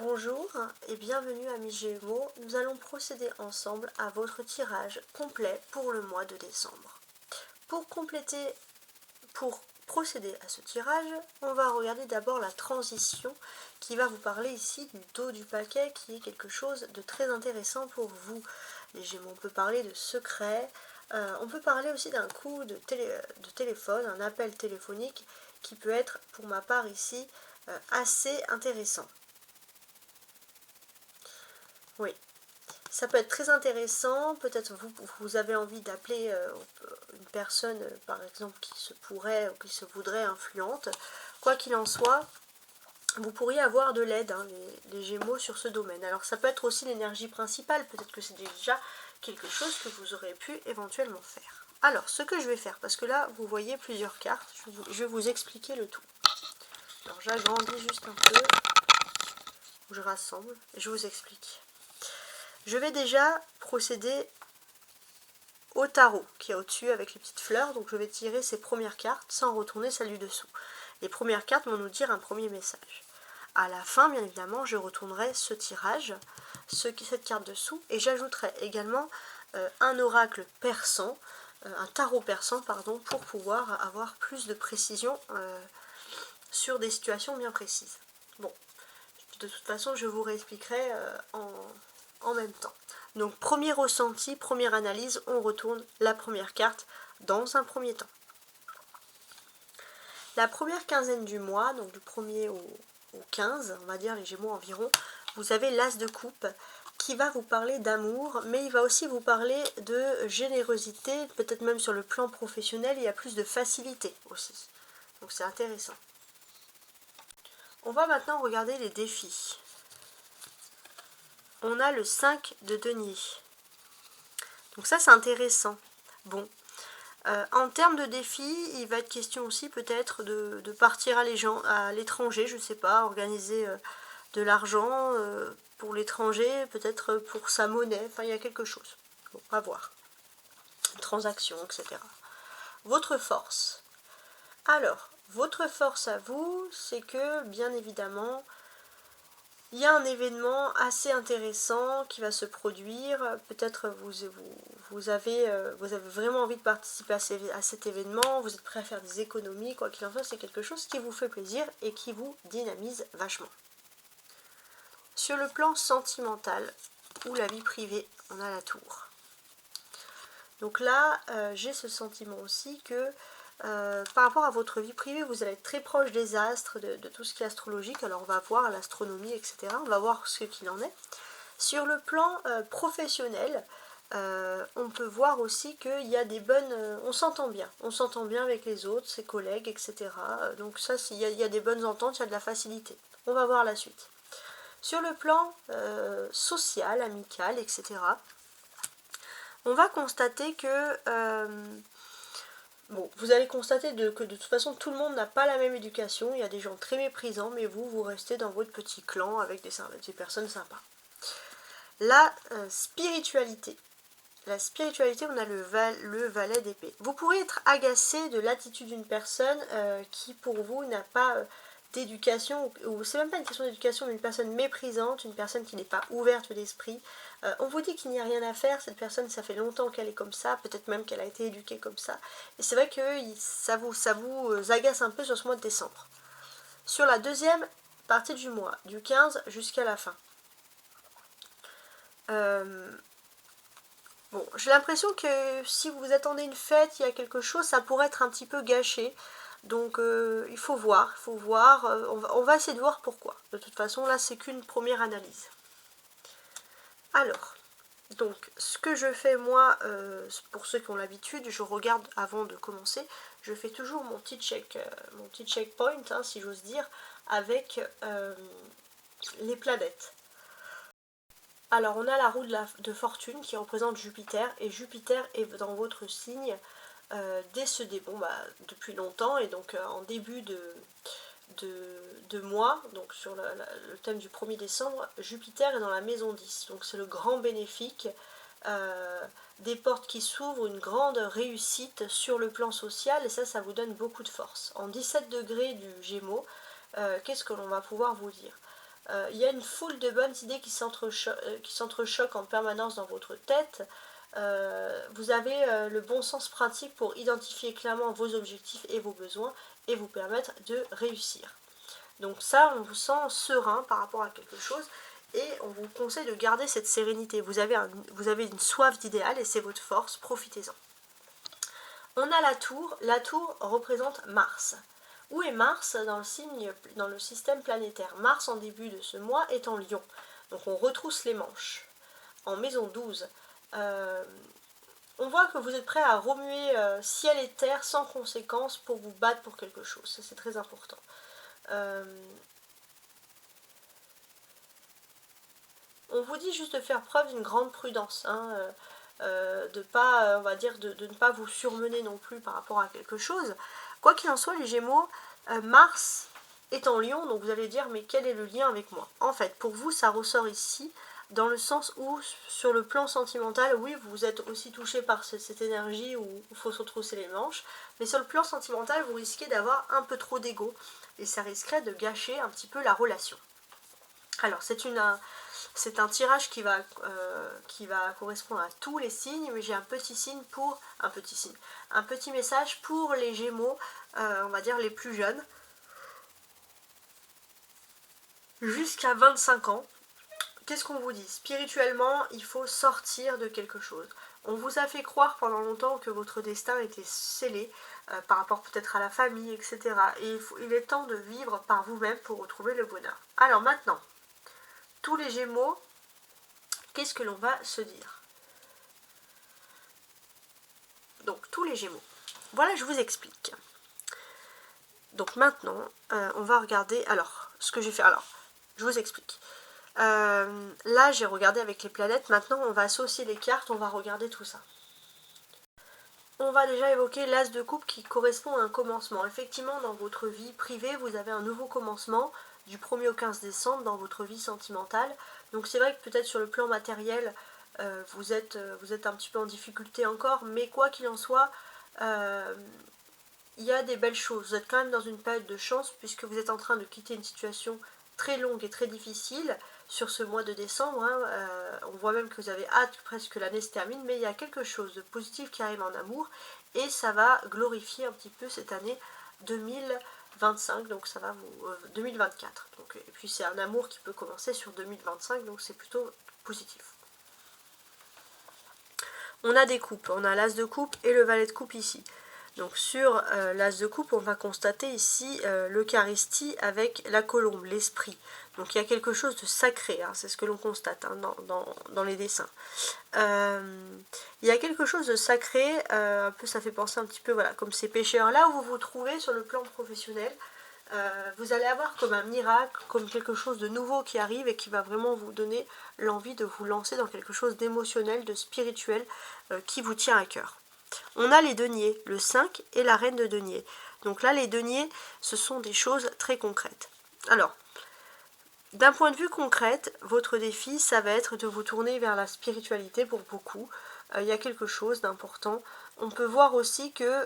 Bonjour et bienvenue amis Gémeaux, nous allons procéder ensemble à votre tirage complet pour le mois de décembre. Pour procéder à ce tirage, on va regarder d'abord la transition qui va vous parler ici du dos du paquet qui est quelque chose de très intéressant pour vous. Les Gémeaux, on peut parler de secrets, on peut parler aussi d'un coup de téléphone, un appel téléphonique qui peut être pour ma part ici assez intéressant. Oui, ça peut être très intéressant, peut-être vous avez envie d'appeler une personne par exemple qui se pourrait ou qui se voudrait influente. Quoi qu'il en soit, vous pourriez avoir de l'aide, les Gémeaux, sur ce domaine. Alors ça peut être aussi l'énergie principale, peut-être que c'est déjà quelque chose que vous aurez pu éventuellement faire. Alors ce que je vais faire, parce que là vous voyez plusieurs cartes, je vais vous expliquer le tout. Alors j'agrandis juste un peu, je rassemble et je vous explique. Je vais déjà procéder au tarot qui est au-dessus avec les petites fleurs, donc je vais tirer ces premières cartes sans retourner celle du dessous. Les premières cartes vont nous dire un premier message. À la fin, bien évidemment, je retournerai ce tirage, cette carte dessous, et j'ajouterai également un oracle persan, un tarot persan, pardon, pour pouvoir avoir plus de précision sur des situations bien précises. Bon, de toute façon, je vous réexpliquerai en même temps. Donc premier ressenti, première analyse, on retourne la première carte dans un premier temps. La première quinzaine du mois, donc du 1er au 15, on va dire les Gémeaux environ, vous avez l'As de coupe qui va vous parler d'amour, mais il va aussi vous parler de générosité, peut-être même sur le plan professionnel, il y a plus de facilité aussi. Donc c'est intéressant. On va maintenant regarder les défis. On a le 5 de denier. Donc ça c'est intéressant. Bon, en termes de défis, il va être question aussi peut-être de partir à l'étranger, je ne sais pas, organiser de l'argent pour l'étranger, peut-être pour sa monnaie, enfin il y a quelque chose. Bon, à voir. Transaction, etc. Votre force. Alors, votre force à vous, c'est que, bien évidemment, il y a un événement assez intéressant qui va se produire. Peut-être vous avez vraiment envie de participer à cet événement, vous êtes prêt à faire des économies, quoi qu'il en soit, c'est quelque chose qui vous fait plaisir et qui vous dynamise vachement. Sur le plan sentimental ou la vie privée, on a la tour. Donc là, j'ai ce sentiment aussi que par rapport à votre vie privée, vous allez être très proche des astres, de tout ce qui est astrologique. Alors on va voir l'astronomie, etc. On va voir ce qu'il en est. Sur le plan professionnel, on peut voir aussi qu'il y a des bonnes... on s'entend bien avec les autres, ses collègues, etc. Donc ça, il y a des bonnes ententes, il y a de la facilité. On va voir la suite. Sur le plan social, amical, etc., on va constater que... bon, vous allez constater que de toute façon, tout le monde n'a pas la même éducation. Il y a des gens très méprisants, mais vous restez dans votre petit clan avec des personnes sympas. La spiritualité. La spiritualité, on a le valet d'épée. Vous pourrez être agacé de l'attitude d'une personne qui, pour vous, n'a pas d'éducation, ou c'est même pas une question d'éducation, mais une personne méprisante, une personne qui n'est pas ouverte d'esprit. On vous dit qu'il n'y a rien à faire, cette personne, ça fait longtemps qu'elle est comme ça, peut-être même qu'elle a été éduquée comme ça. Et c'est vrai que ça vous agace un peu sur ce mois de décembre. Sur la deuxième partie du mois, du 15 jusqu'à la fin. Bon, j'ai l'impression que si vous attendez une fête, il y a quelque chose, ça pourrait être un petit peu gâché. Donc il faut voir, on va essayer de voir pourquoi. De toute façon, là, c'est qu'une première analyse. Alors, donc, ce que je fais, moi, pour ceux qui ont l'habitude, je regarde avant de commencer, je fais toujours mon petit checkpoint, hein, si j'ose dire, avec les planètes. Alors, on a la roue de fortune qui représente Jupiter, et Jupiter est dans votre signe décédé, bon, depuis longtemps, et donc en début de mois, donc sur le thème du 1er décembre, Jupiter est dans la maison 10, donc c'est le grand bénéfique, des portes qui s'ouvrent, une grande réussite sur le plan social, et ça vous donne beaucoup de force. En 17 degrés du Gémeaux, qu'est-ce que l'on va pouvoir vous dire ? Il y a une foule de bonnes idées qui s'entrechoquent en permanence dans votre tête. Vous avez le bon sens pratique pour identifier clairement vos objectifs et vos besoins et vous permettre de réussir. Donc ça, on vous sent serein par rapport à quelque chose et on vous conseille de garder cette sérénité. Vous avez une soif d'idéal et c'est votre force, profitez-en. On a la tour. La tour représente Mars. Où est Mars dans le système planétaire? Mars, en début de ce mois, est en Lion. Donc on retrousse les manches. En maison 12, on voit que vous êtes prêt à remuer ciel et terre sans conséquence pour vous battre pour quelque chose. Ça, c'est très important. On vous dit juste de faire preuve d'une grande prudence, hein, de pas, on va dire, de ne pas vous surmener non plus par rapport à quelque chose. Quoi qu'il en soit, les Gémeaux, Mars est en Lion, donc vous allez dire, mais quel est le lien avec moi? En fait, pour vous, ça ressort ici, dans le sens où, sur le plan sentimental, oui, vous êtes aussi touché par cette énergie où il faut se retrousser les manches, mais sur le plan sentimental, vous risquez d'avoir un peu trop d'ego, et ça risquerait de gâcher un petit peu la relation. Alors, c'est un tirage qui va correspondre à tous les signes, mais j'ai un petit message pour les Gémeaux, on va dire les plus jeunes, jusqu'à 25 ans. Qu'est-ce qu'on vous dit? Spirituellement, il faut sortir de quelque chose. On vous a fait croire pendant longtemps que votre destin était scellé, par rapport peut-être à la famille, etc. Et il est temps de vivre par vous-même pour retrouver le bonheur. Alors maintenant, tous les Gémeaux, qu'est-ce que l'on va se dire? Donc, tous les Gémeaux. Voilà, je vous explique. Donc maintenant, on va regarder, alors, ce que j'ai fait. Alors, je vous explique. Là, j'ai regardé avec les planètes. Maintenant, on va associer les cartes, on va regarder tout ça. On va déjà évoquer l'as de coupe qui correspond à un commencement. Effectivement, dans votre vie privée, vous avez un nouveau commencement du 1er au 15 décembre dans votre vie sentimentale. Donc c'est vrai que peut-être sur le plan matériel, vous êtes un petit peu en difficulté encore, mais quoi qu'il en soit, il y a des belles choses. Vous êtes quand même dans une période de chance puisque vous êtes en train de quitter une situation très longue et très difficile sur ce mois de décembre. On voit même que vous avez hâte presque que l'année se termine, mais il y a quelque chose de positif qui arrive en amour et ça va glorifier un petit peu cette année 2025, donc ça va vous 2024. Donc, et puis c'est un amour qui peut commencer sur 2025, donc c'est plutôt positif. On a des coupes, on a l'as de coupe et le valet de coupe ici. Donc sur l'as de coupe, on va constater ici l'Eucharistie avec la colombe, l'esprit. Donc il y a quelque chose de sacré, hein, c'est ce que l'on constate hein, dans les dessins. Il y a quelque chose de sacré, un peu, ça fait penser un petit peu, voilà, comme ces pêcheurs. Là où vous vous trouvez sur le plan professionnel, vous allez avoir comme un miracle, comme quelque chose de nouveau qui arrive et qui va vraiment vous donner l'envie de vous lancer dans quelque chose d'émotionnel, de spirituel, qui vous tient à cœur. On a les deniers, le 5 et la reine de deniers. Donc là, les deniers, ce sont des choses très concrètes. Alors, d'un point de vue concret, votre défi, ça va être de vous tourner vers la spiritualité pour beaucoup. Il y a quelque chose d'important. On peut voir aussi que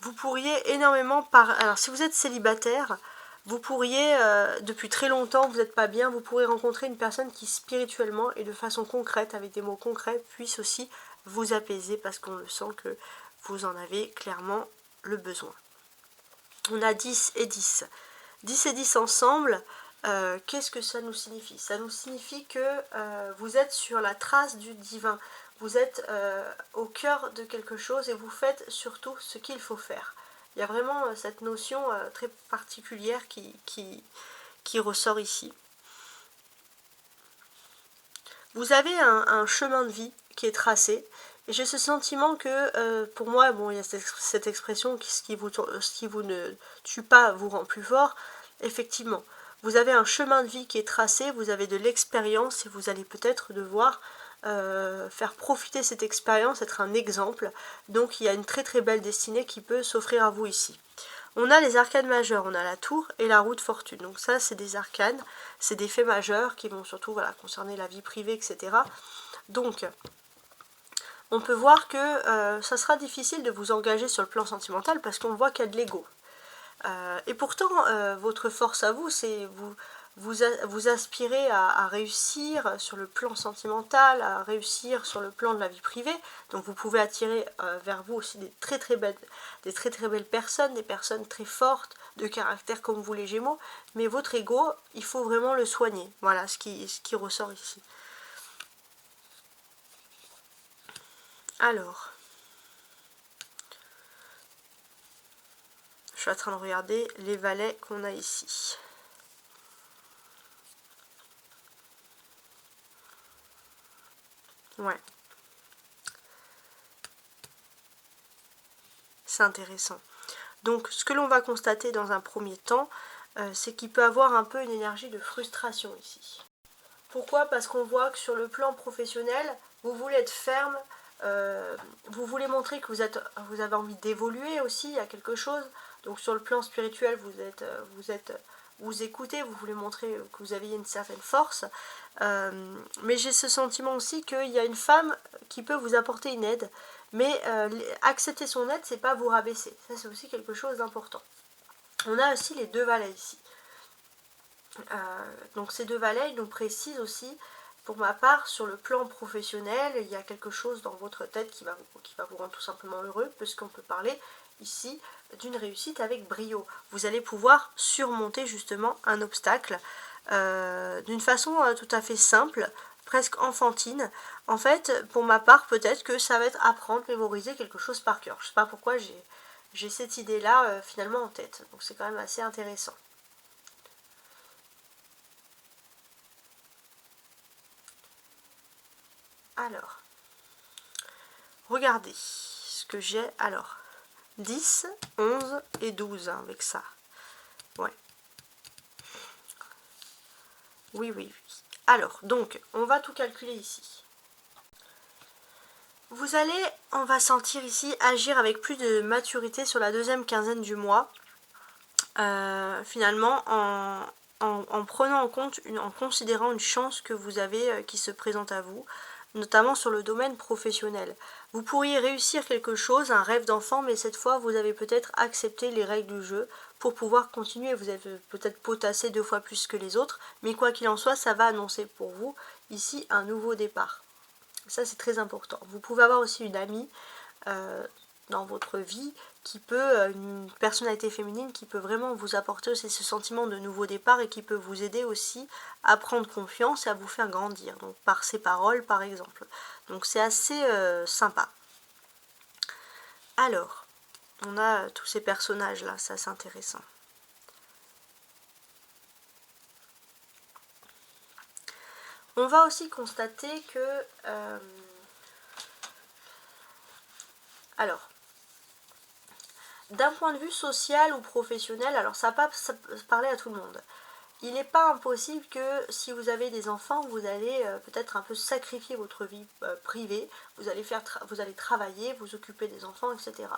vous pourriez énormément... Alors, si vous êtes célibataire, vous pourriez, depuis très longtemps, vous n'êtes pas bien, vous pourrez rencontrer une personne qui spirituellement et de façon concrète, avec des mots concrets, puisse aussi vous apaiser parce qu'on le sent que vous en avez clairement le besoin. On a 10 et 10. 10 et 10 ensemble, qu'est-ce que ça nous signifie? Ça nous signifie que vous êtes sur la trace du divin. Vous êtes au cœur de quelque chose et vous faites surtout ce qu'il faut faire. Il y a vraiment cette notion très particulière qui ressort ici. Vous avez un chemin de vie qui est tracé. Et j'ai ce sentiment que, pour moi, bon, il y a cette expression ce qui vous ne tue pas vous rend plus fort. Effectivement, vous avez un chemin de vie qui est tracé, vous avez de l'expérience et vous allez peut-être devoir faire profiter cette expérience, être un exemple. Donc il y a une très très belle destinée qui peut s'offrir à vous ici. On a les arcanes majeures, on a la tour et la roue de fortune. Donc ça, c'est des arcanes, c'est des faits majeurs qui vont surtout concerner la vie privée, etc. Donc, on peut voir que ça sera difficile de vous engager sur le plan sentimental parce qu'on voit qu'il y a de l'ego. Et pourtant, votre force à vous, c'est vous aspirez à réussir sur le plan sentimental, à réussir sur le plan de la vie privée. Donc vous pouvez attirer vers vous aussi des très très belles personnes, des personnes très fortes, de caractère comme vous les Gémeaux. Mais votre ego, il faut vraiment le soigner. Voilà ce qui ressort ici. Alors, je suis en train de regarder les valets qu'on a ici. Ouais. C'est intéressant. Donc, ce que l'on va constater dans un premier temps, c'est qu'il peut avoir un peu une énergie de frustration ici. Pourquoi? Parce qu'on voit que sur le plan professionnel, vous voulez être ferme, vous voulez montrer que vous avez envie d'évoluer aussi, il y a quelque chose. Donc sur le plan spirituel, vous écoutez, vous voulez montrer que vous avez une certaine force. Mais j'ai ce sentiment aussi qu'il y a une femme qui peut vous apporter une aide. Mais accepter son aide, c'est pas vous rabaisser. Ça, c'est aussi quelque chose d'important. On a aussi les deux valets ici. Donc ces deux valets, ils nous précisent aussi, pour ma part, sur le plan professionnel, il y a quelque chose dans votre tête qui va vous rendre tout simplement heureux, puisqu'on peut parler ici d'une réussite avec brio. Vous allez pouvoir surmonter justement un obstacle d'une façon tout à fait simple, presque enfantine. En fait, pour ma part, peut-être que ça va être apprendre, mémoriser quelque chose par cœur. Je ne sais pas pourquoi j'ai cette idée-là finalement en tête. Donc c'est quand même assez intéressant. Alors, regardez ce que j'ai. Alors, 10, 11 et 12 hein, avec ça. Ouais. Oui, oui, oui. Alors, donc, on va tout calculer ici. Vous allez, on va sentir ici, agir avec plus de maturité sur la deuxième quinzaine du mois. Finalement, en prenant en compte, en considérant une chance que vous avez qui se présente à vous, notamment sur le domaine professionnel. Vous pourriez réussir quelque chose, un rêve d'enfant, mais cette fois, vous avez peut-être accepté les règles du jeu pour pouvoir continuer. Vous avez peut-être potassé 2 fois plus que les autres, mais quoi qu'il en soit, ça va annoncer pour vous, ici, un nouveau départ. Ça, c'est très important. Vous pouvez avoir aussi une amie dans votre vie qui peut, une personnalité féminine qui peut vraiment vous apporter aussi ce sentiment de nouveau départ et qui peut vous aider aussi à prendre confiance et à vous faire grandir, donc par ses paroles par exemple. Donc c'est assez sympa. Alors, on a tous ces personnages là, ça c'est intéressant. On va aussi constater que alors, d'un point de vue social ou professionnel, alors ça va pas parler à tout le monde. Il n'est pas impossible que si vous avez des enfants, vous allez peut-être un peu sacrifier votre vie privée, vous allez travailler, vous occuper des enfants, etc.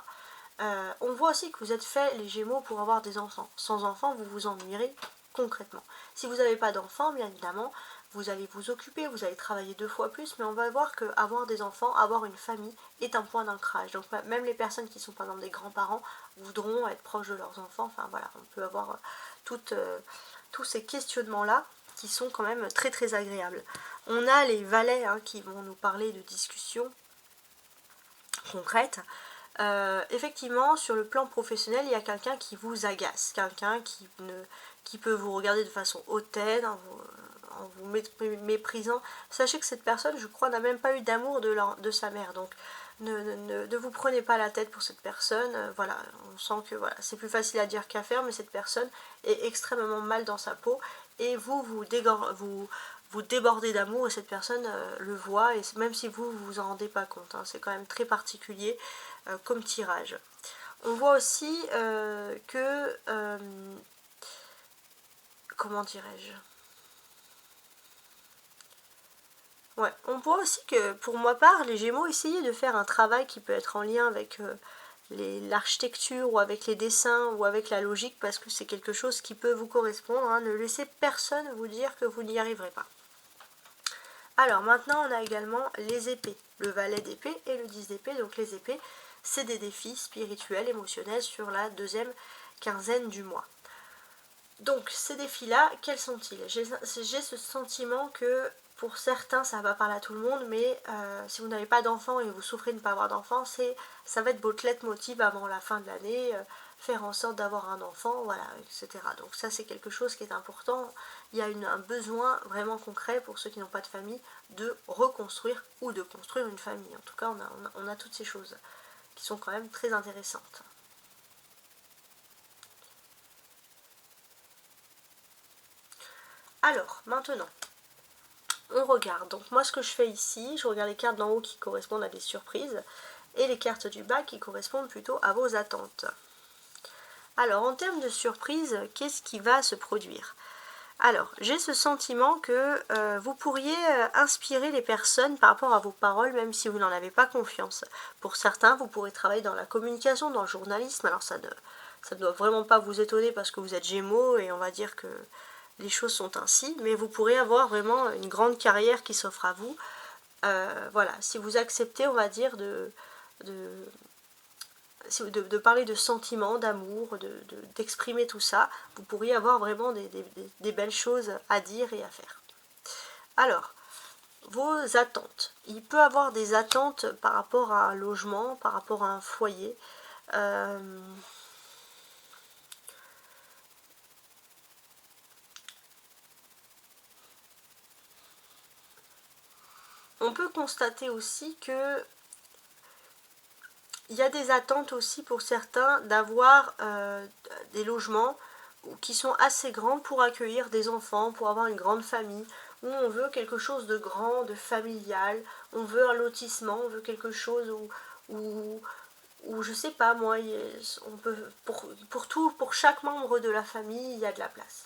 On voit aussi que vous êtes fait les Gémeaux pour avoir des enfants. Sans enfants, vous vous ennuierez concrètement. Si vous n'avez pas d'enfants, bien évidemment, vous allez vous occuper, vous allez travailler 2 fois plus, mais on va voir que avoir des enfants, avoir une famille est un point d'ancrage. Donc même les personnes qui sont par exemple des grands-parents voudront être proches de leurs enfants. Enfin voilà, on peut avoir tous ces questionnements-là qui sont quand même très très agréables. On a les valets hein, qui vont nous parler de discussions concrètes. Effectivement, sur le plan professionnel, il y a quelqu'un qui vous agace, quelqu'un qui peut vous regarder de façon hautaine, en vous méprisant. Sachez que cette personne, je crois, n'a même pas eu d'amour de sa mère. Donc, ne vous prenez pas la tête pour cette personne. Voilà, on sent que voilà, c'est plus facile à dire qu'à faire, mais cette personne est extrêmement mal dans sa peau. Et vous débordez d'amour et cette personne le voit. Et même si vous en rendez pas compte, hein, c'est quand même très particulier comme tirage. On voit aussi que... comment dirais-je? Ouais, on voit aussi que, pour ma part, les Gémeaux, essayez de faire un travail qui peut être en lien avec l'architecture ou avec les dessins ou avec la logique parce que c'est quelque chose qui peut vous correspondre. Hein. Ne laissez personne vous dire que vous n'y arriverez pas. Alors maintenant, on a également les épées, le valet d'épée et le 10 d'épée. Donc les épées, c'est des défis spirituels, émotionnels sur la deuxième quinzaine du mois. Donc ces défis-là, quels sont-ils? J'ai ce sentiment que pour certains ça va parler à tout le monde, mais si vous n'avez pas d'enfant et vous souffrez de ne pas avoir d'enfant, ça va être votre leitmotiv avant la fin de l'année, faire en sorte d'avoir un enfant, voilà, etc. Donc ça c'est quelque chose qui est important. Il y a un besoin vraiment concret pour ceux qui n'ont pas de famille de reconstruire ou de construire une famille. En tout cas on a toutes ces choses qui sont quand même très intéressantes. Alors, maintenant, on regarde. Donc moi, ce que je fais ici, je regarde les cartes d'en haut qui correspondent à des surprises et les cartes du bas qui correspondent plutôt à vos attentes. Alors, en termes de surprise, qu'est-ce qui va se produire? Alors, j'ai ce sentiment que vous pourriez inspirer les personnes par rapport à vos paroles, même si vous n'en avez pas confiance. Pour certains, vous pourrez travailler dans la communication, dans le journalisme. Alors, ça ne doit vraiment pas vous étonner parce que vous êtes Gémeaux et on va dire que les choses sont ainsi, mais vous pourrez avoir vraiment une grande carrière qui s'offre à vous. Voilà, si vous acceptez, on va dire, de parler de sentiments, d'amour, d'exprimer tout ça, vous pourriez avoir vraiment des belles choses à dire et à faire. Alors, vos attentes. Il peut avoir des attentes par rapport à un logement, par rapport à un foyer. On peut constater aussi que il y a des attentes aussi pour certains d'avoir des logements qui sont assez grands pour accueillir des enfants, pour avoir une grande famille, où on veut quelque chose de grand, de familial, on veut un lotissement, on veut quelque chose où je sais pas moi, on peut, pour chaque membre de la famille, il y a de la place.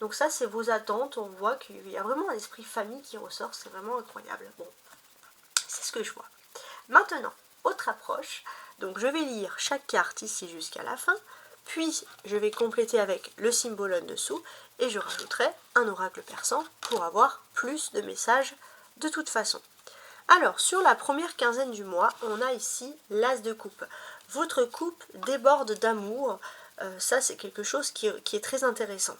Donc ça, c'est vos attentes, on voit qu'il y a vraiment un esprit famille qui ressort, c'est vraiment incroyable. Bon, c'est ce que je vois. Maintenant, autre approche, donc je vais lire chaque carte ici jusqu'à la fin, puis je vais compléter avec le symbole en dessous, et je rajouterai un oracle persan pour avoir plus de messages de toute façon. Alors, sur la première quinzaine du mois, on a ici l'as de coupe. Votre coupe déborde d'amour, ça c'est quelque chose qui est très intéressant.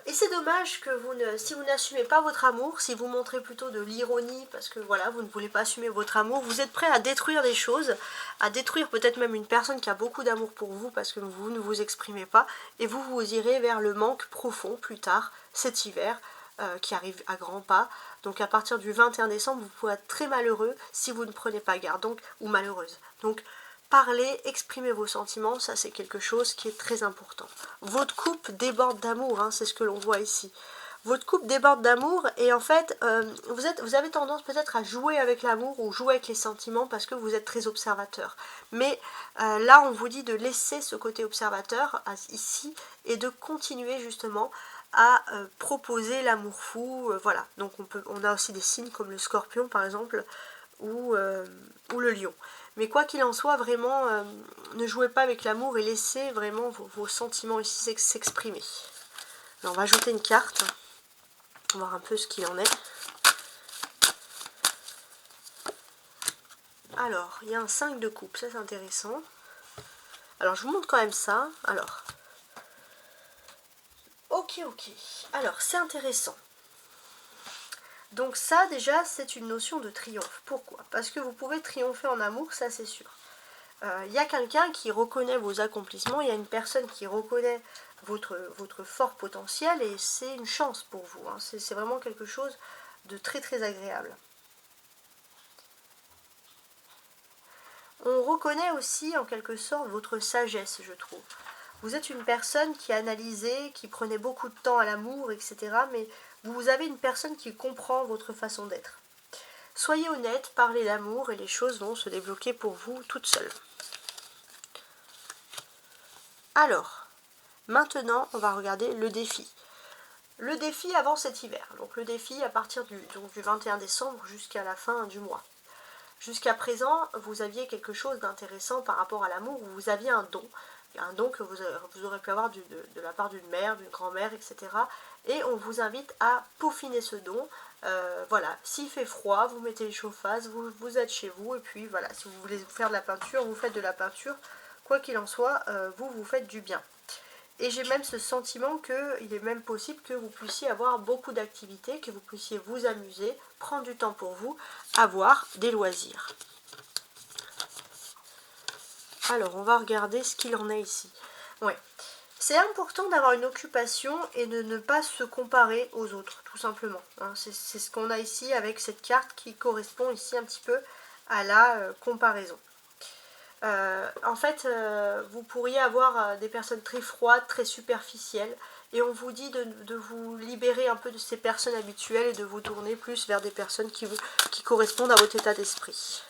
Et c'est dommage que si vous n'assumez pas votre amour, si vous montrez plutôt de l'ironie, parce que voilà, vous ne voulez pas assumer votre amour, vous êtes prêt à détruire des choses, à détruire peut-être même une personne qui a beaucoup d'amour pour vous, parce que vous ne vous exprimez pas, et vous irez vers le manque profond plus tard, cet hiver, qui arrive à grands pas. Donc à partir du 21 décembre, vous pouvez être très malheureux si vous ne prenez pas garde, donc, ou malheureuse. Donc parler, exprimer vos sentiments, ça c'est quelque chose qui est très important. Votre coupe déborde d'amour, hein, c'est ce que l'on voit ici. Votre coupe déborde d'amour et en fait, vous avez tendance peut-être à jouer avec l'amour ou jouer avec les sentiments parce que vous êtes très observateur. Mais là, on vous dit de laisser ce côté observateur ici et de continuer justement à proposer l'amour fou. Voilà, donc on a aussi des signes comme le scorpion par exemple ou le lion. Mais quoi qu'il en soit, vraiment, ne jouez pas avec l'amour et laissez vraiment vos sentiments ici s'exprimer. On va ajouter une carte, on va voir un peu ce qu'il en est. Alors, il y a un 5 de coupe, ça c'est intéressant. Alors, je vous montre quand même ça. Alors, ok. Alors, c'est intéressant. Donc ça, déjà, c'est une notion de triomphe. Pourquoi? Parce que vous pouvez triompher en amour, ça c'est sûr. Il y a quelqu'un qui reconnaît vos accomplissements, il y a une personne qui reconnaît votre fort potentiel et c'est une chance pour vous. Hein. C'est vraiment quelque chose de très très agréable. On reconnaît aussi en quelque sorte votre sagesse, je trouve. Vous êtes une personne qui analysait, qui prenait beaucoup de temps à l'amour, etc. Mais vous avez une personne qui comprend votre façon d'être. Soyez honnête, parlez d'amour et les choses vont se débloquer pour vous toutes seules. Alors, maintenant, on va regarder le défi. Le défi avant cet hiver. Donc le défi à partir du 21 décembre jusqu'à la fin du mois. Jusqu'à présent, vous aviez quelque chose d'intéressant par rapport à l'amour, vous aviez un don que vous aurez pu avoir de la part d'une mère, d'une grand-mère, etc. Et on vous invite à peaufiner ce don. Voilà, s'il fait froid, vous mettez les chauffasses, vous êtes chez vous, et puis voilà, si vous voulez faire de la peinture, vous faites de la peinture quoi qu'il en soit, vous vous faites du bien. Et j'ai même ce sentiment qu'il est même possible que vous puissiez avoir beaucoup d'activités, que vous puissiez vous amuser, prendre du temps pour vous, avoir des loisirs. Alors, on va regarder ce qu'il en est ici. Ouais. C'est important d'avoir une occupation et de ne pas se comparer aux autres, tout simplement. Hein. C'est ce qu'on a ici avec cette carte qui correspond ici un petit peu à la comparaison. En fait, vous pourriez avoir des personnes très froides, très superficielles, et on vous dit de vous libérer un peu de ces personnes habituelles et de vous tourner plus vers des personnes qui correspondent à votre état d'esprit.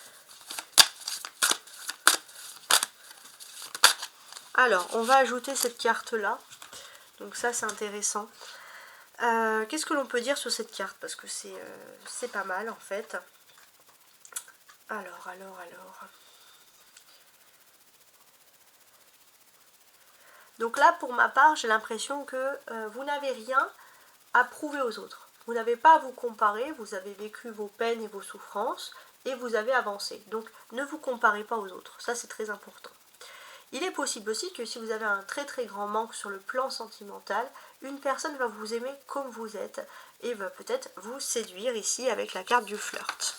Alors, on va ajouter cette carte-là. Donc ça, c'est intéressant. Qu'est-ce que l'on peut dire sur cette carte? Parce que c'est pas mal, en fait. Alors... Donc là, pour ma part, j'ai l'impression que vous n'avez rien à prouver aux autres. Vous n'avez pas à vous comparer, vous avez vécu vos peines et vos souffrances, et vous avez avancé. Donc, ne vous comparez pas aux autres. Ça, c'est très important. Il est possible aussi que si vous avez un très très grand manque sur le plan sentimental, une personne va vous aimer comme vous êtes et va peut-être vous séduire ici avec la carte du flirt.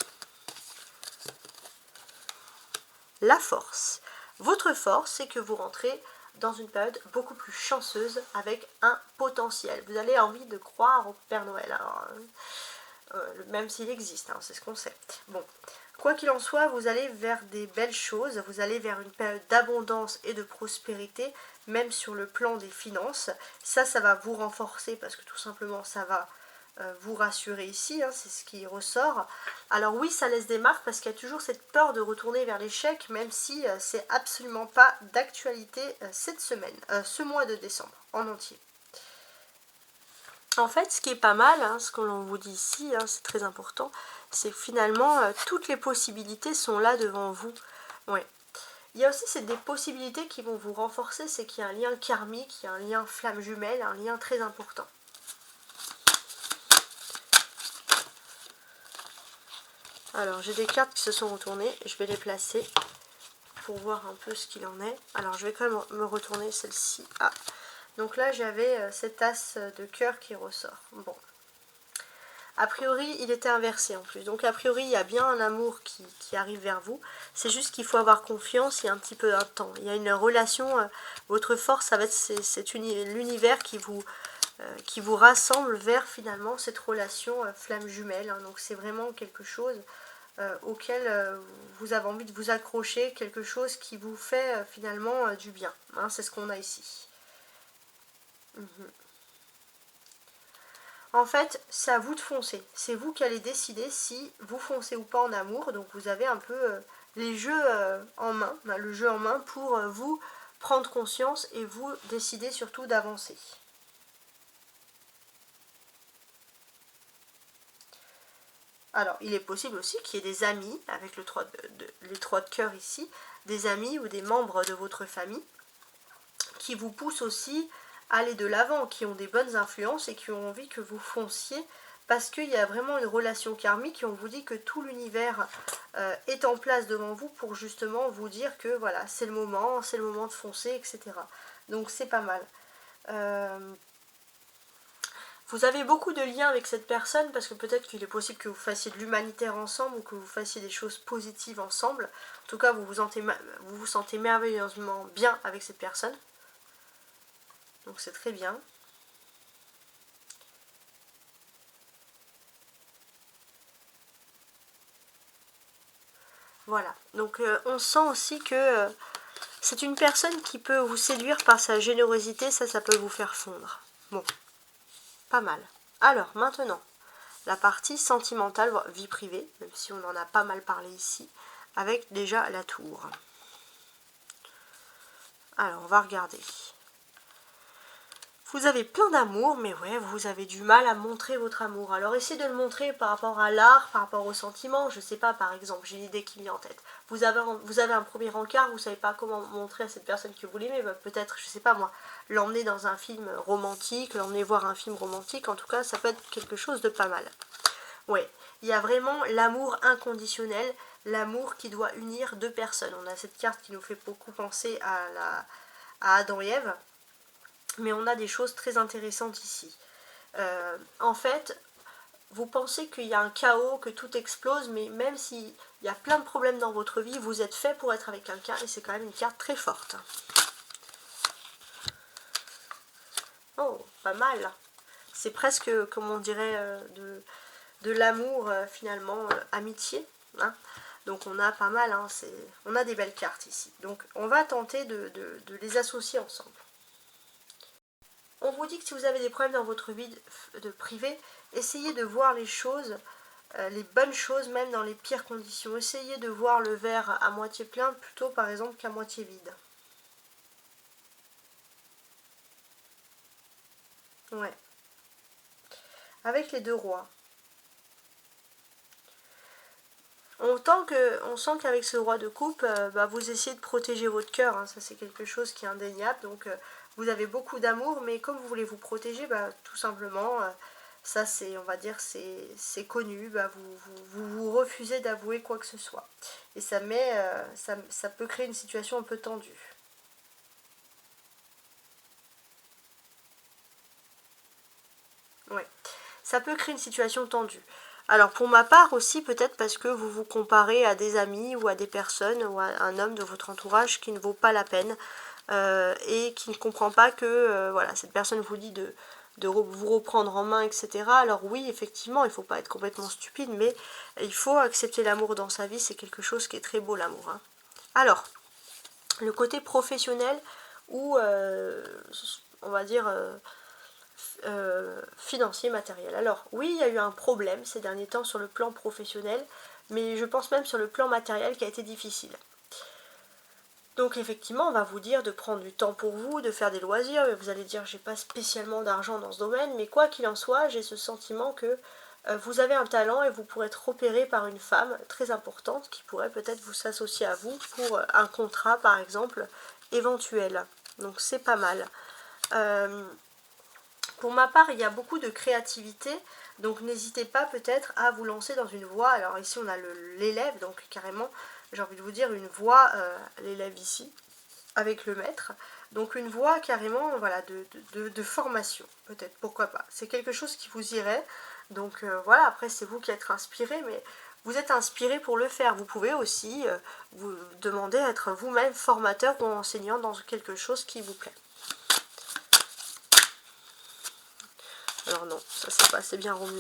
La force. Votre force, c'est que vous rentrez dans une période beaucoup plus chanceuse avec un potentiel. Vous avez envie de croire au Père Noël, alors, même s'il existe, hein, c'est ce qu'on sait. Bon. Quoi qu'il en soit, vous allez vers des belles choses, vous allez vers une période d'abondance et de prospérité, même sur le plan des finances. Ça va vous renforcer parce que tout simplement, ça va vous rassurer ici, hein, c'est ce qui ressort. Alors oui, ça laisse des marques parce qu'il y a toujours cette peur de retourner vers l'échec, même si c'est absolument pas d'actualité cette semaine, ce mois de décembre en entier. En fait, ce qui est pas mal, hein, ce que l'on vous dit ici, hein, c'est très important, c'est que finalement, toutes les possibilités sont là devant vous. Ouais. Il y a aussi des possibilités qui vont vous renforcer, c'est qu'il y a un lien karmique, il y a un lien flamme jumelle, un lien très important. Alors, j'ai des cartes qui se sont retournées, je vais les placer pour voir un peu ce qu'il en est. Alors, je vais quand même me retourner celle-ci. Ah, donc là, j'avais cet as de cœur qui ressort. Bon. A priori, il était inversé en plus. Donc, a priori, il y a bien un amour qui arrive vers vous. C'est juste qu'il faut avoir confiance, il y a un petit peu un temps. Il y a une relation, votre force, ça va être l'univers qui vous rassemble vers finalement cette relation flamme jumelle. Hein. Donc, c'est vraiment quelque chose auquel vous avez envie de vous accrocher, quelque chose qui vous fait finalement du bien. Hein. C'est ce qu'on a ici. En fait, c'est à vous de foncer. C'est vous qui allez décider si vous foncez ou pas en amour. Donc vous avez un peu les jeux en main, le jeu en main pour vous prendre conscience et vous décider surtout d'avancer. Alors, il est possible aussi qu'il y ait des amis, avec les 3 de cœur ici, des amis ou des membres de votre famille qui vous poussent aussi à aller de l'avant, qui ont des bonnes influences et qui ont envie que vous fonciez parce qu'il y a vraiment une relation karmique et on vous dit que tout l'univers est en place devant vous pour justement vous dire que voilà, c'est le moment de foncer, etc. Donc c'est pas mal. Vous avez beaucoup de liens avec cette personne parce que peut-être qu'il est possible que vous fassiez de l'humanitaire ensemble ou que vous fassiez des choses positives ensemble. En tout cas, vous vous sentez merveilleusement bien avec cette personne. Donc c'est très bien. Voilà. Donc on sent aussi que c'est une personne qui peut vous séduire par sa générosité. Ça peut vous faire fondre. Bon. Pas mal. Alors, maintenant, la partie sentimentale, vie privée, même si on en a pas mal parlé ici, avec déjà la tour. Alors, on va regarder. Vous avez plein d'amour, mais ouais, vous avez du mal à montrer votre amour. Alors, essayez de le montrer par rapport à l'art, par rapport aux sentiments. Je sais pas, par exemple, j'ai une idée qui me vient en tête. Vous avez un premier encart, vous savez pas comment montrer à cette personne que vous l'aimez. Bah, peut-être, je sais pas moi, l'emmener dans un film romantique, l'emmener voir un film romantique. En tout cas, ça peut être quelque chose de pas mal. Ouais, il y a vraiment l'amour inconditionnel, l'amour qui doit unir deux personnes. On a cette carte qui nous fait beaucoup penser à Adam et Ève, mais on a des choses très intéressantes ici. En fait, vous pensez qu'il y a un chaos, que tout explose, mais même s'il y a plein de problèmes dans votre vie, vous êtes fait pour être avec quelqu'un, et c'est quand même une carte très forte. Oh, pas mal. C'est presque, comme on dirait, de l'amour, finalement, amitié. Hein. Donc on a pas mal, hein, on a des belles cartes ici. Donc on va tenter de les associer ensemble. On vous dit que si vous avez des problèmes dans votre vie de privé, essayez de voir les choses, les bonnes choses, même dans les pires conditions. Essayez de voir le verre à moitié plein plutôt par exemple qu'à moitié vide. Ouais. Avec les deux rois. On sent qu'avec ce roi de coupe, vous essayez de protéger votre cœur, hein, ça c'est quelque chose qui est indéniable, donc vous avez beaucoup d'amour, mais comme vous voulez vous protéger, tout simplement, ça c'est, on va dire, c'est connu, vous refusez d'avouer quoi que ce soit. Et ça peut créer une situation un peu tendue. Oui, ça peut créer une situation tendue. Alors pour ma part aussi, peut-être parce que vous vous comparez à des amis ou à des personnes ou à un homme de votre entourage qui ne vaut pas la peine et qui ne comprend pas que voilà, cette personne vous dit de vous reprendre en main, etc. Alors oui, effectivement, il ne faut pas être complètement stupide, mais il faut accepter l'amour dans sa vie, c'est quelque chose qui est très beau l'amour. Hein. Alors, le côté professionnel ou on va dire financier, matériel. Alors oui, il y a eu un problème ces derniers temps sur le plan professionnel, mais je pense même sur le plan matériel qui a été difficile. Donc effectivement, on va vous dire de prendre du temps pour vous, de faire des loisirs, vous allez dire j'ai pas spécialement d'argent dans ce domaine, mais quoi qu'il en soit, j'ai ce sentiment que vous avez un talent et vous pourrez être repéré par une femme très importante qui pourrait peut-être vous s'associer à vous pour un contrat par exemple éventuel. Donc c'est pas mal. Pour ma part, il y a beaucoup de créativité, donc n'hésitez pas peut-être à vous lancer dans une voie. Alors ici on a l'élève, donc carrément, j'ai envie de vous dire une voie, l'élève ici, avec le maître. Donc une voie carrément voilà, de formation, peut-être, pourquoi pas. C'est quelque chose qui vous irait, donc voilà, après c'est vous qui êtes inspiré, mais vous êtes inspiré pour le faire. Vous pouvez aussi vous demander à être vous-même formateur ou enseignant dans quelque chose qui vous plaît. Alors non, ça c'est pas assez bien remué.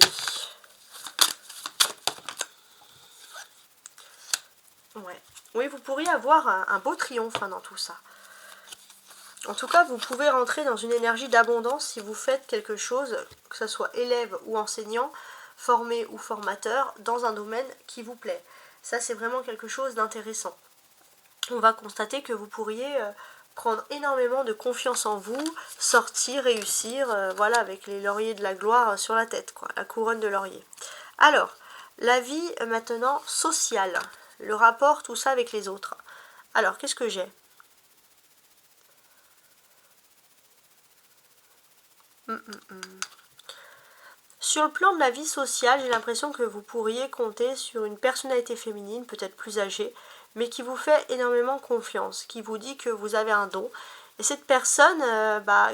Ouais. Oui, vous pourriez avoir un beau triomphe dans tout ça. En tout cas, vous pouvez rentrer dans une énergie d'abondance si vous faites quelque chose, que ce soit élève ou enseignant, formé ou formateur, dans un domaine qui vous plaît. Ça, c'est vraiment quelque chose d'intéressant. On va constater que vous pourriez prendre énormément de confiance en vous, sortir, réussir, voilà, avec les lauriers de la gloire sur la tête, quoi, la couronne de laurier. Alors, la vie maintenant sociale, le rapport, tout ça avec les autres. Alors, qu'est-ce que j'ai ? Sur le plan de la vie sociale, j'ai l'impression que vous pourriez compter sur une personnalité féminine, peut-être plus âgée, mais qui vous fait énormément confiance, qui vous dit que vous avez un don. Et cette personne,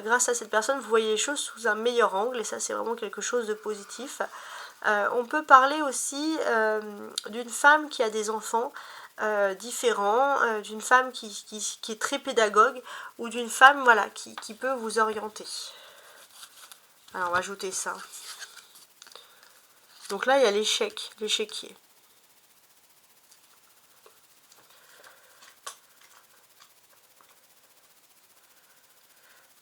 grâce à cette personne, vous voyez les choses sous un meilleur angle, et ça c'est vraiment quelque chose de positif. On peut parler aussi d'une femme qui a des enfants différents, d'une femme qui est très pédagogue, ou d'une femme voilà, qui peut vous orienter. Alors on va ajouter ça. Donc là, il y a l'échiquier.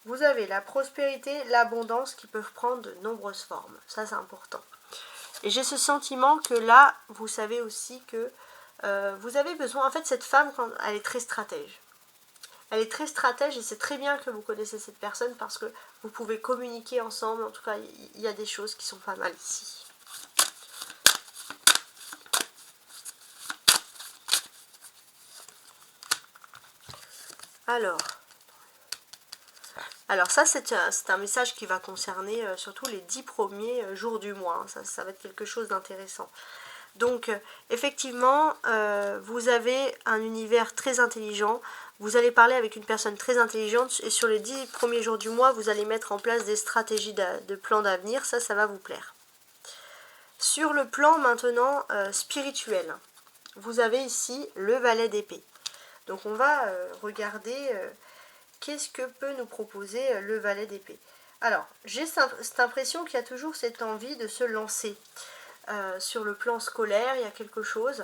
Vous avez la prospérité, l'abondance qui peuvent prendre de nombreuses formes. Ça, c'est important. Et j'ai ce sentiment que là, vous savez aussi que vous avez besoin... En fait, cette femme, elle est très stratège. Elle est très stratège et c'est très bien que vous connaissez cette personne parce que vous pouvez communiquer ensemble. En tout cas, il y a des choses qui sont pas mal ici. Alors ça c'est un message qui va concerner surtout les 10 premiers jours du mois, ça va être quelque chose d'intéressant. Donc effectivement, vous avez un univers très intelligent, vous allez parler avec une personne très intelligente et sur les 10 premiers jours du mois, vous allez mettre en place des stratégies de plan d'avenir, ça va vous plaire. Sur le plan maintenant spirituel, vous avez ici le valet d'épée. Donc on va regarder qu'est-ce que peut nous proposer le valet d'épée. Alors, j'ai cette impression qu'il y a toujours cette envie de se lancer. Sur le plan scolaire, il y a quelque chose.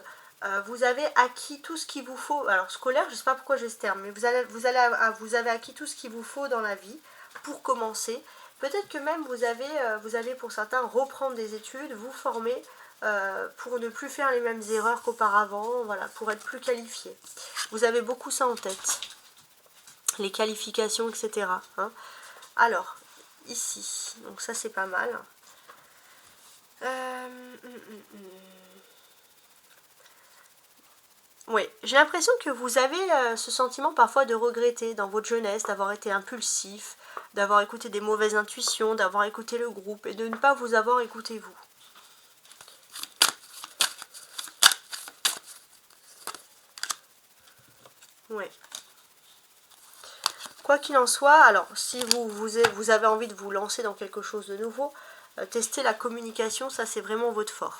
Vous avez acquis tout ce qu'il vous faut. Alors, scolaire, je ne sais pas pourquoi j'ai ce terme, mais vous avez acquis tout ce qu'il vous faut dans la vie pour commencer. Peut-être que même vous allez pour certains reprendre des études, vous former pour ne plus faire les mêmes erreurs qu'auparavant, voilà, pour être plus qualifié. Vous avez beaucoup ça en tête. Les qualifications, etc. Hein. Alors, ici, donc ça c'est pas mal. Oui, j'ai l'impression que vous avez ce sentiment parfois de regretter dans votre jeunesse, d'avoir été impulsif, d'avoir écouté des mauvaises intuitions, d'avoir écouté le groupe et de ne pas vous avoir écouté vous. Oui. Quoi qu'il en soit, alors si vous avez envie de vous lancer dans quelque chose de nouveau, tester la communication, ça c'est vraiment votre fort.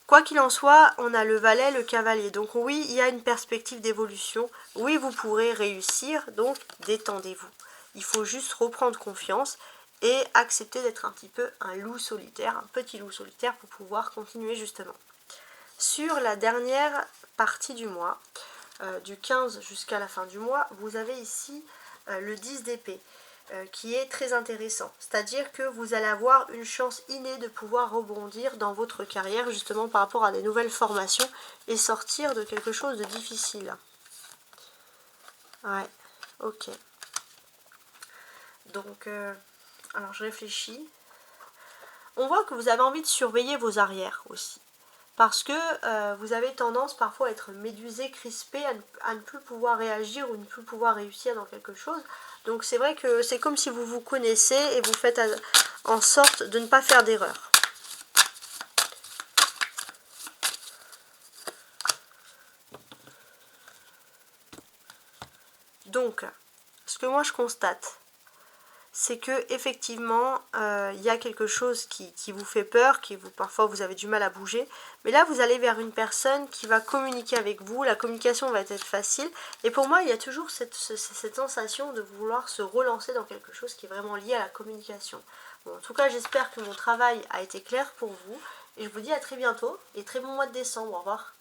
Quoi qu'il en soit, on a le valet, le cavalier. Donc oui, il y a une perspective d'évolution. Oui, vous pourrez réussir, donc détendez-vous. Il faut juste reprendre confiance et accepter d'être un petit peu un loup solitaire, un petit loup solitaire pour pouvoir continuer justement. Sur la dernière partie du mois, du 15 jusqu'à la fin du mois, vous avez ici le 10 d'épée. Qui est très intéressant. C'est-à-dire que vous allez avoir une chance innée de pouvoir rebondir dans votre carrière justement par rapport à des nouvelles formations et sortir de quelque chose de difficile. Ouais, ok. Donc, alors je réfléchis. On voit que vous avez envie de surveiller vos arrières aussi. Parce que vous avez tendance parfois à être médusé, crispé, à ne plus pouvoir réagir ou ne plus pouvoir réussir dans quelque chose. Donc c'est vrai que c'est comme si vous vous connaissez et vous faites en sorte de ne pas faire d'erreur. Donc, ce que moi je constate, c'est que effectivement il y a quelque chose qui vous fait peur, parfois vous avez du mal à bouger, mais là vous allez vers une personne qui va communiquer avec vous, la communication va être facile, et pour moi il y a toujours cette sensation de vouloir se relancer dans quelque chose qui est vraiment lié à la communication. Bon, en tout cas j'espère que mon travail a été clair pour vous, et je vous dis à très bientôt, et très bon mois de décembre, au revoir.